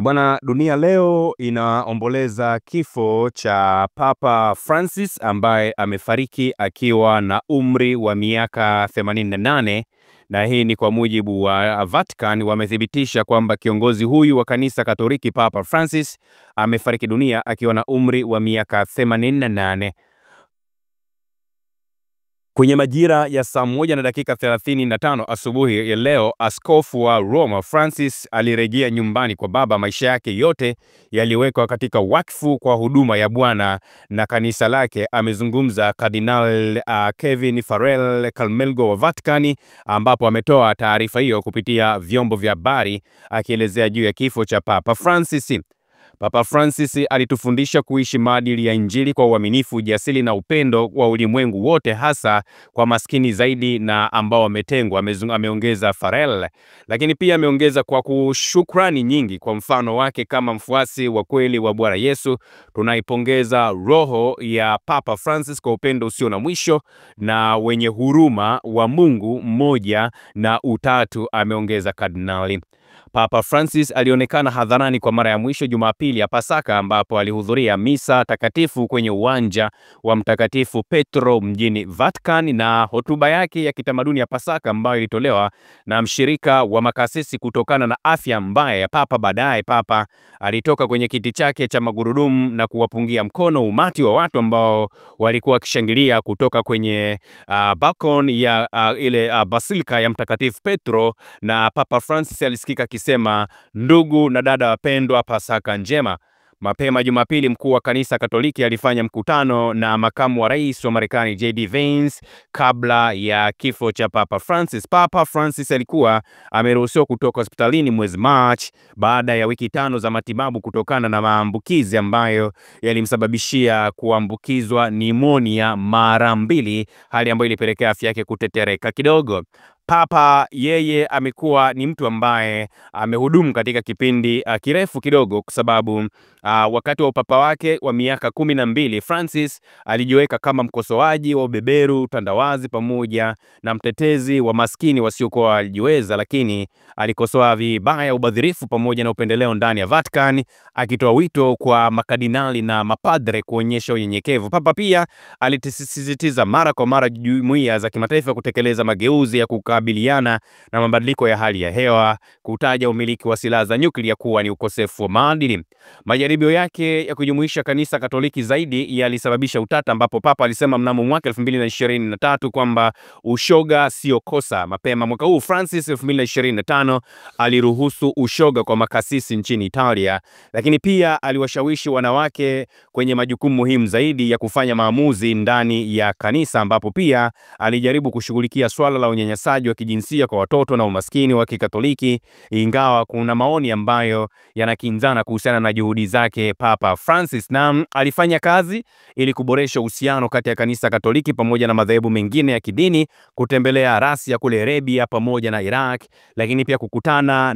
Bwana, dunia leo inaomboleza kifo cha Papa Francis ambaye amefariki akiwa na umri wa miaka 88, na hii ni kwa mujibu wa Vatican. Wamethibitisha kwamba kiongozi huyu wa kanisa Katoliki Papa Francis amefariki dunia akiwa na umri wa miaka 88. Kwenye majira ya saa 1:35 asubuhi ya leo, askofu wa Roma Francis alirejea nyumbani kwa Baba. Maisha yake yote yaliwekwa katika wakfu kwa huduma ya Bwana na kanisa lake. Amezungumza Kardinal Kevin Farrell Carmelgo wa Vatican, ambapo ametoa taarifa hiyo kupitia vyombo vya habari akielezea juu ya kifo cha Papa Francis. Papa Francis alitufundisha kuishi maadili ya Injili kwa uaminifu, ujasiri na upendo wa ulimwengu wote, hasa kwa maskini zaidi na ambao wametengwa, ameongeza Farrell. Lakini pia ameongeza kwa kushukrani nyingi kwa mfano wake kama mfuasi wa kweli wa Bwana Yesu. Tunaipongeza roho ya Papa Francis kwa upendo usio na mwisho na wenye huruma wa Mungu mmoja na utatu, ameongeza kardinali. Papa Francis alionekana hadharani kwa mara ya mwisho Jumapili ya Pasaka, ambapo alihudhuria misa takatifu kwenye uwanja wa Mtakatifu Petro mjini Vatican, na hotuba yake ya kitamaduni ya Pasaka ambayo ilitolewa na mshirika wa makasisi kutokana na afya mbaya ya Papa. Baadaye Papa alitoka kwenye kiti chake cha magurudumu na kuwapungia mkono umati wa watu ambao walikuwa wakishangilia kutoka kwenye balkoni ya ile basilika ya Mtakatifu Petro, na Papa Francis alisikika akisema, ndugu na dada wapendwa, Pasaka njema. Mapema Jumapili, mkuu wa kanisa Katoliki alifanya mkutano na makamu wa rais wa Marekani JD Vance kabla ya kifo cha Papa Francis. Papa Francis alikuwa ameruhusiwa kutoka hospitalini mwezi March baada ya wiki 5 za matibabu kutokana na maambukizi ambayo yalimsababishia kuambukizwa pneumonia mara 2, hali ambayo ilipelekea afya yake kutetereka kidogo. Papa yeye amekuwa ni mtu ambaye amehudumu katika kipindi kirefu kidogo, kwa sababu wakati wa upapa wake wa miaka 12 Francis alijiweka kama mkosoaji wa ubeberu, utandawazi pamoja na mtetezi wa maskini wasiokuwa walijiweza, lakini alikosoa vibaya ubadhirifu pamoja na upendeleo ndani ya Vatican, akitoa wito kwa makardinali na mapadre kuonyesha unyenyekevu. Papa pia alisisitiza mara kwa mara jumuiya za kimataifa kutekeleza mageuzi ya kukabiliana na mabadiliko ya hali ya hewa, kutaja umiliki wa silaha za nyuklia kuwa ni ukosefu wa maadili. Majaribio yake ya kujumuisha kanisa Katoliki zaidi yalisababisha utata, ambapo Papa alisema mnamo mwaka 2023 kwamba ushoga sio kosa. Mapema mwaka huu Francis 2025 aliruhusu ushoga kwa makasisi nchini Italia, lakini pia aliwashawishi wanawake kwenye majukumu muhimu zaidi ya kufanya maamuzi ndani ya kanisa, ambapo pia alijaribu kushughulikia swala la unyanyasaji wa kijinsia kwa watoto na umaskini wa Kikatoliki, ingawa kuna maoni ambayo yanakinzana kuhusiana na juhudi zake Papa Francis. Na alifanya kazi ili kuboresha uhusiano kati ya kanisa Katoliki pamoja na madhehebu mengine ya kidini, kutembelea Rasia kule Arabia pamoja na Iraq, lakini pia kukutana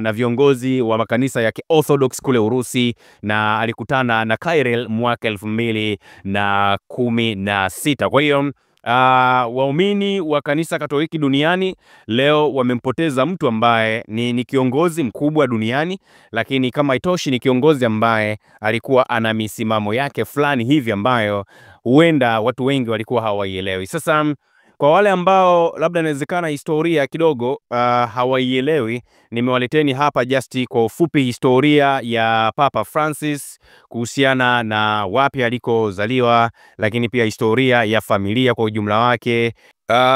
na viongozi wa makanisa ya Orthodox kule Urusi, na alikutana na Kirill mwaka 2016. Kwa hiyo waumini wa kanisa Katoliki duniani leo wamempoteza mtu ambaye ni kiongozi mkubwa duniani, lakini kama itoshi ni kiongozi ambaye alikuwa ana misimamo yake fulani hivi ambayo huenda watu wengi walikuwa hawaielewi. Sasa kwa wale ambao labda inawezekana historia kidogo hawaielewi, nimewaleteni hapa just kwa ufupi historia ya Papa Francis kuhusiana na wapi alikozaliwa, lakini pia historia ya familia kwa ujumla wake.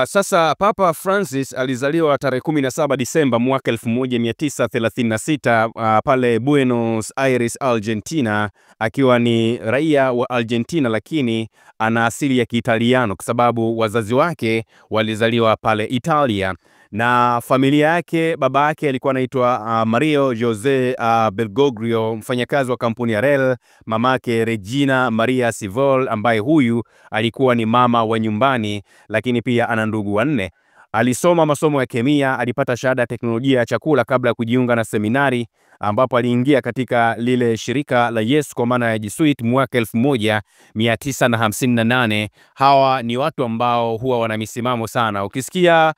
Sasa Papa Francis alizaliwa tarehe 17 Disemba mwaka 1936 pale Buenos Aires, Argentina, akiwa ni raia wa Argentina lakini ana asili ya Kiitaliano kwa sababu wazazi wake walizaliwa pale Italia. Na familia yake, baba yake alikuwa anaitwa Mario Jose Bergoglio, mfanyakazi wa kampuni ya rel. Mamake Regina Maria Sivol, ambaye huyu alikuwa ni mama wa nyumbani, lakini pia ana ndugu wanne. Alisoma masomo ya kemia, alipata shahada ya teknolojia ya chakula kabla ya kujiunga na seminari ambapo aliingia katika lile shirika la Yesu kwa maana ya Jesuit mwaka 1958. Hawa ni watu ambao huwa wana misimamo sana. Ukisikia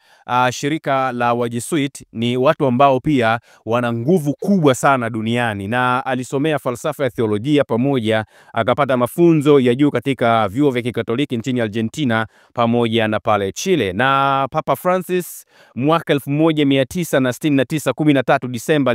shirika la Wajesuit ni watu ambao pia wana nguvu kubwa sana duniani, na alisomea falsafa ya theolojia pamoja akapata mafunzo ya juu katika vyuo vya Kikatoliki nchini Argentina pamoja na pale Chile. Na Papa Francis mwaka 1969 13 Disemba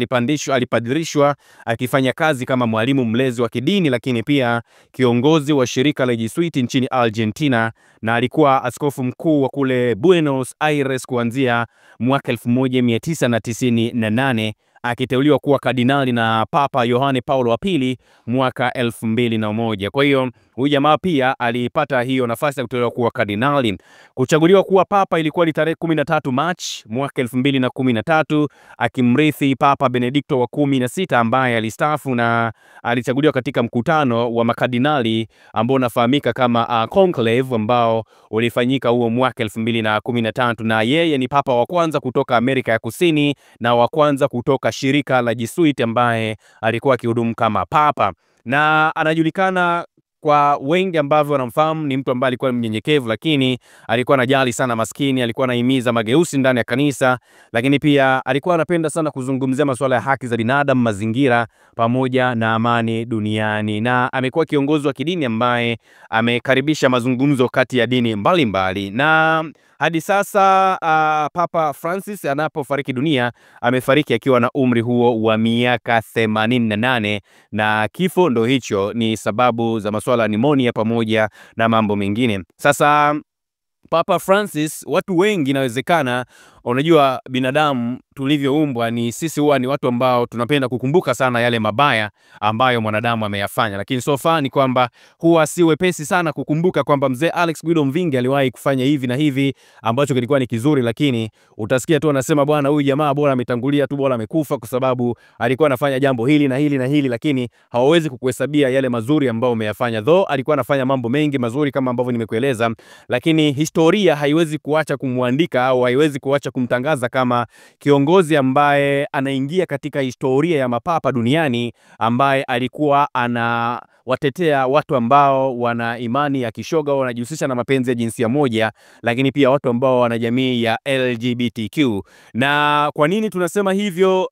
alipadirishwa akifanya kazi kama mwalimu mlezi wa kidini, lakini pia kiongozi wa shirika la Jesuit nchini Argentina, na alikuwa askofu mkuu wa kule Buenos Aires kuanzia mwaka 1998 akiteuliwa kuwa kardinali na Papa Yohane Paulo wa pili mwaka 2001. Kwa hiyo huyu jamaa pia alipata hiyo nafasi ya kuteuliwa kuwa kardinali. Kuchaguliwa kuwa papa ilikuwa ni tarehe 13 Machi mwaka 2013, akimrithi Papa Benedikto wa 16 ambaye alistaafu, na alichaguliwa katika mkutano wa makardinali ambao unafahamika kama conclave ambao ulifanyika huo mwaka 2013, na yeye ni papa wa kwanza kutoka Amerika ya Kusini na wa kwanza kutoka shirika la Jesuit ambaye alikuwa akihudumu kama papa, na anajulikana kwa wengi ambavyo wanamfahamu ni mtu ambaye alikuwa mnyenyekevu, lakini alikuwa anajali sana maskini, alikuwa anahimiza mageuzi ndani ya kanisa, lakini pia alikuwa anapenda sana kuzungumzia masuala ya haki za binadamu, mazingira pamoja na amani duniani, na amekuwa kiongozi wa kidini ambaye amekaribisha mazungumzo kati ya dini mbalimbali. Na hadi sasa Papa Francis anapofariki dunia amefariki akiwa na umri huo wa miaka 88, na kifo ndo hicho ni sababu za masuala ya pneumonia pamoja na mambo mengine. Sasa Papa Francis, watu wengi inawezekana, unajua binadamu tulivyoumbwa ni sisi huwa ni watu ambao tunapenda kukumbuka sana yale mabaya ambayo mwanadamu ameyafanya, lakini so far ni kwamba huwa si wepesi sana kukumbuka kwamba mzee Alex Guido Mvingi aliwahi kufanya hivi na hivi ambacho kilikuwa ni kizuri, lakini utasikia tu anasema bwana, huyu jamaa bora ametangulia tu, bora amekufa kwa sababu alikuwa anafanya jambo hili na hili na hili, lakini hawawezi kukuhesabia yale mazuri ambayo umeyafanya. Though alikuwa anafanya mambo mengi mazuri kama ambavyo nimekueleza, lakini historia haiwezi kuacha kumwandika au haiwezi kuacha kumtangaza kama kiongozi ambaye anaingia katika historia ya mapapa duniani, ambaye alikuwa anawatetea watu ambao wana imani ya kishoga au wanajihusisha na mapenzi ya jinsia moja, lakini pia watu ambao wana jamii ya LGBTQ. Na kwa nini tunasema hivyo?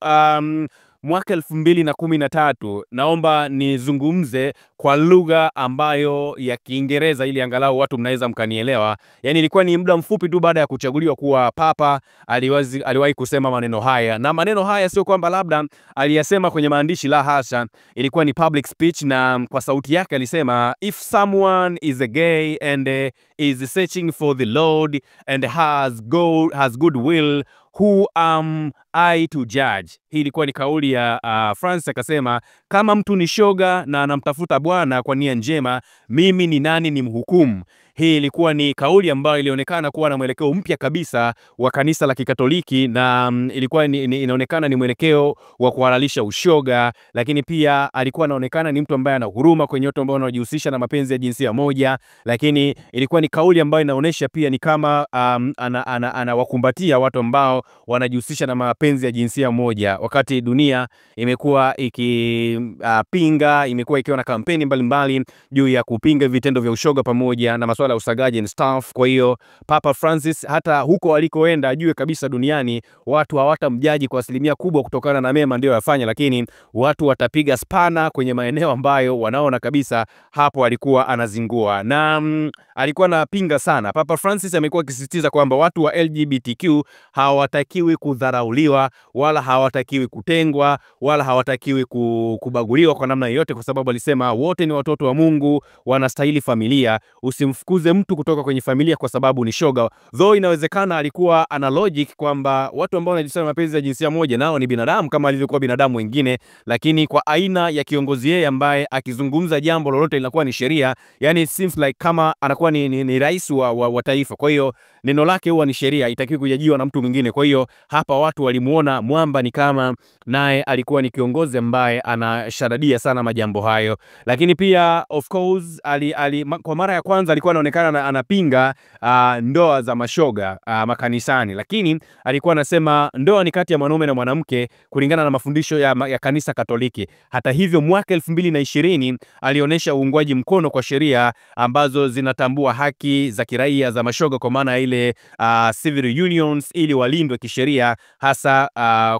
Mwaka 2013 naomba nizungumze kwa lugha ambayo ya Kiingereza ili angalau watu mnaweza mkanielewa. Yani ilikuwa ni muda mfupi tu baada ya kuchaguliwa kuwa papa aliwahi kusema maneno haya, na maneno haya sio kwamba labda aliyasema kwenye maandishi, la hasha, ilikuwa ni public speech, na kwa sauti yake alisema, if someone is a gay and is searching for the Lord and has good will, who am I to judge? Hii ilikuwa ni kauli ya Francis, akasema kama mtu ni shoga na anamtafuta Bwana kwa nia njema, mimi ni nani ni mhukumu? Hii ilikuwa ni kauli ambayo ilionekana kuwa na mwelekeo mpya kabisa wa kanisa la Kikatoliki, na ilikuwa inaonekana ni mwelekeo wa kuhalalisha ushoga, lakini pia alikuwa anaonekana ni mtu ambaye ana huruma kwenye watu ambao wanajihusisha na mapenzi ya jinsia moja, lakini ilikuwa ni kauli ambayo inaonesha pia ni kama anawakumbatia watu ambao wanajihusisha na mapenzi ya jinsia moja, wakati dunia imekuwa ikipinga, imekuwa ikiwa na kampeni mbalimbali juu ya kupinga vitendo vya ushoga pamoja na masuala ya usagaji and stuff. Kwa hiyo Papa Francis hata huko alikoenda ajue kabisa duniani watu hawatamjaji kwa asilimia kubwa kutokana na mema ndio yafanya, lakini watu watapiga spana kwenye maeneo ambayo wanaona kabisa hapo alikuwa anazingua, na alikuwa anapinga sana. Papa Francis amekuwa akisisitiza kwamba watu wa LGBTQ hawatakiwi kudharauliwa wala hawatakiwi kutengwa wala hawatakiwi kubaguliwa kwa namna yoyote, kwa sababu alisema wote ni watoto wa Mungu, wanastahili familia. Usimfukuze mtu kutoka kwenye familia kwa sababu ni shoga. Though inawezekana alikuwa ana logic kwamba watu ambao wanajihusisha na mapenzi ya jinsia moja nao ni binadamu kama alivyokuwa binadamu wengine, lakini kwa aina ya kiongozi yeye ambaye akizungumza jambo lolote linakuwa ni sheria, yani it seems like kama anakuwa ni rais wa taifa. Kwa hiyo neno lake huwa ni sheria, haitakiwi kujajiwa na mtu mwingine. Kwa hiyo hapa watu walimuona mwamba ni kama naye alikuwa ni kiongozi ambaye anashadadia sana majambo hayo. Lakini pia of course kwa mara ya kwanza alikuwa anaonekana anapinga ndoa za mashoga makanisani, lakini alikuwa anasema ndoa ni kati ya mwanaume na mwanamke kulingana na mafundisho ya kanisa Katoliki. Hata hivyo mwaka 2020 alionyesha uungwaji mkono kwa sheria ambazo zinatambua haki za kiraia za mashoga, kwa maana ile civil unions, ili walindwe kisheria, hasa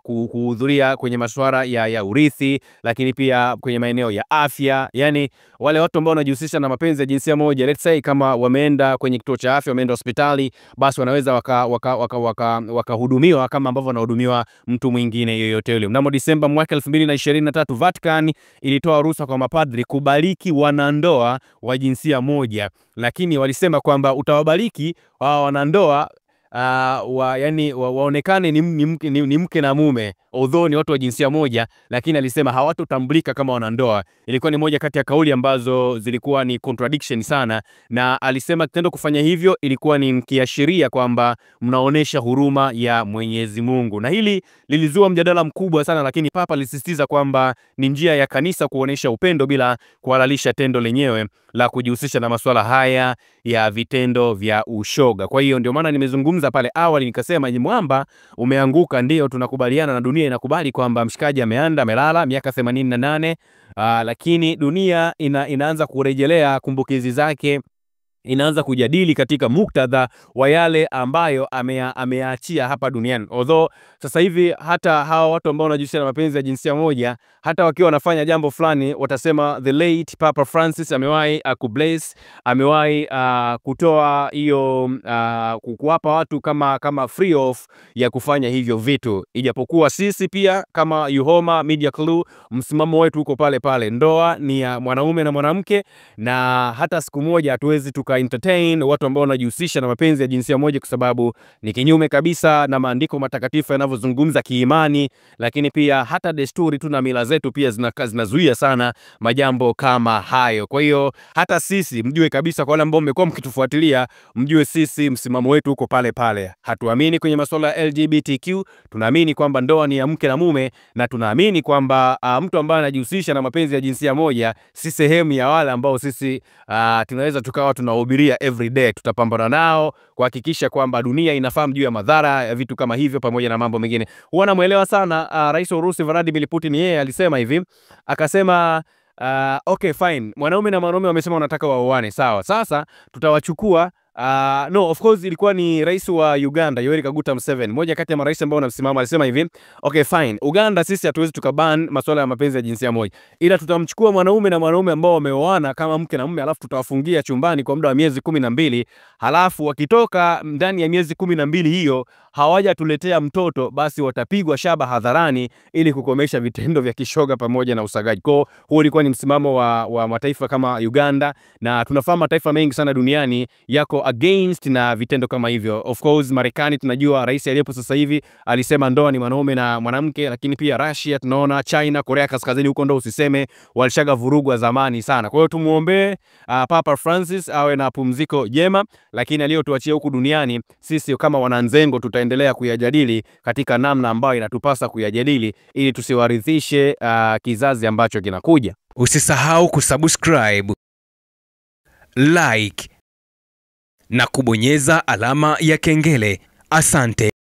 kuhudhuria kwenye masuala ya urithi, lakini pia kwenye maeneo ya afya. Yani wale watu ambao wanajihusisha na mapenzi ya jinsia moja, let's say kama wameenda kwenye kituo cha afya, wameenda hospitali, basi wanaweza wakahudumiwa kama ambavyo wanahudumiwa mtu mwingine yoyote yule. Mnamo Disemba mwaka 2023 Vatican ilitoa ruhusa kwa mapadri kubariki wanandoa wa jinsia moja, lakini walisema kwamba utawabariki wanandoa waonekane ni mke na mume, although ni watu wa jinsia moja, lakini alisema hawatotambulika kama wanandoa. Ilikuwa ni moja kati ya kauli ambazo zilikuwa ni contradiction sana, na alisema kitendo kufanya hivyo ilikuwa ni kiashiria kwamba mnaonesha huruma ya Mwenyezi Mungu. Na hili lilizua mjadala mkubwa sana, lakini Papa alisisitiza kwamba ni njia ya kanisa kuonesha upendo bila kuhalalisha tendo lenyewe la kujihusisha na masuala haya ya vitendo vya ushoga. Kwa hiyo ndio maana nimezungumza pale awali nikasema mwamba umeanguka. Ndio tunakubaliana na dunia inakubali kwamba mshikaji amelala miaka 88, lakini dunia inaanza kurejelea kumbukizi zake, inaanza kujadili katika muktadha wa yale ambayo ameachia hapa duniani. Although sasa hivi hata hawa watu ambao wanajihusisha na mapenzi ya jinsia moja, hata wakiwa wanafanya jambo fulani watasema the late Papa Francis amewahi kubless, amewahi kutoa hiyo kuwapa watu kama free off ya kufanya hivyo vitu. Ijapokuwa sisi pia kama Yuhoma Media Clue msimamo wetu uko pale pale, ndoa ni ya mwanaume na mwanamke, na hata siku moja hatuwezi entertain watu ambao wanajihusisha na mapenzi ya jinsia moja, kwa sababu ni kinyume kabisa na maandiko matakatifu yanavyozungumza kiimani. Lakini pia hata desturi tu na mila zetu pia zinazuia sana majambo kama hayo. Kwa hiyo hata sisi mjue kabisa, kwa wale ambao mmekuwa mkitufuatilia, mjue sisi msimamo wetu uko pale pale. Hatuamini kwenye masuala ya LGBTQ, tunaamini kwamba ndoa ni ya mke na mume, na tunaamini kwamba mtu ambaye anajihusisha na mapenzi ya jinsia moja si sehemu ya wale ambao sisi tunaweza tukawa tunahubiria every day. Tutapambana nao kuhakikisha kwamba dunia inafahamu juu ya madhara ya vitu kama hivyo, pamoja na mambo mengine. Huwa namuelewa sana Rais wa Urusi Vladimir Putin, yeye alisema hivi, akasema okay fine, mwanaume na mwanaume wamesema wanataka waoane, sawa, sasa tutawachukua. No, of course ilikuwa ni rais wa Uganda Yoweri Kaguta Museveni, moja kati ya marais ambao wanasimama, alisema hivi, okay fine, Uganda sisi hatuwezi tukaban masuala ya mapenzi ya jinsia moja, ila tutamchukua mwanaume na mwanaume ambao wameoana kama mke na mume, alafu tutawafungia chumbani kwa muda wa miezi 12, halafu wakitoka ndani ya miezi 12 hiyo hawajatuletea mtoto, basi watapigwa shaba hadharani ili kukomesha vitendo vya kishoga pamoja na usagaji. Kwa huo ulikuwa ni msimamo wa mataifa kama Uganda, na tunafahamu mataifa mengi sana duniani yako against na vitendo kama hivyo. Of course Marekani tunajua rais aliyepo sasa hivi alisema ndoa ni mwanaume na mwanamke, lakini pia Russia tunaona, China, Korea Kaskazini huko ndo usiseme walishaga vurugu zamani sana. Kwa hiyo tumuombe Papa Francis awe na pumziko jema, lakini aliyotuachia huku duniani sisi kama wananzengo tutaendelea kuyajadili katika namna ambayo inatupasa kuyajadili, ili tusiwarithishe kizazi ambacho kinakuja. Usisahau kusubscribe, like na kubonyeza alama ya kengele. Asante.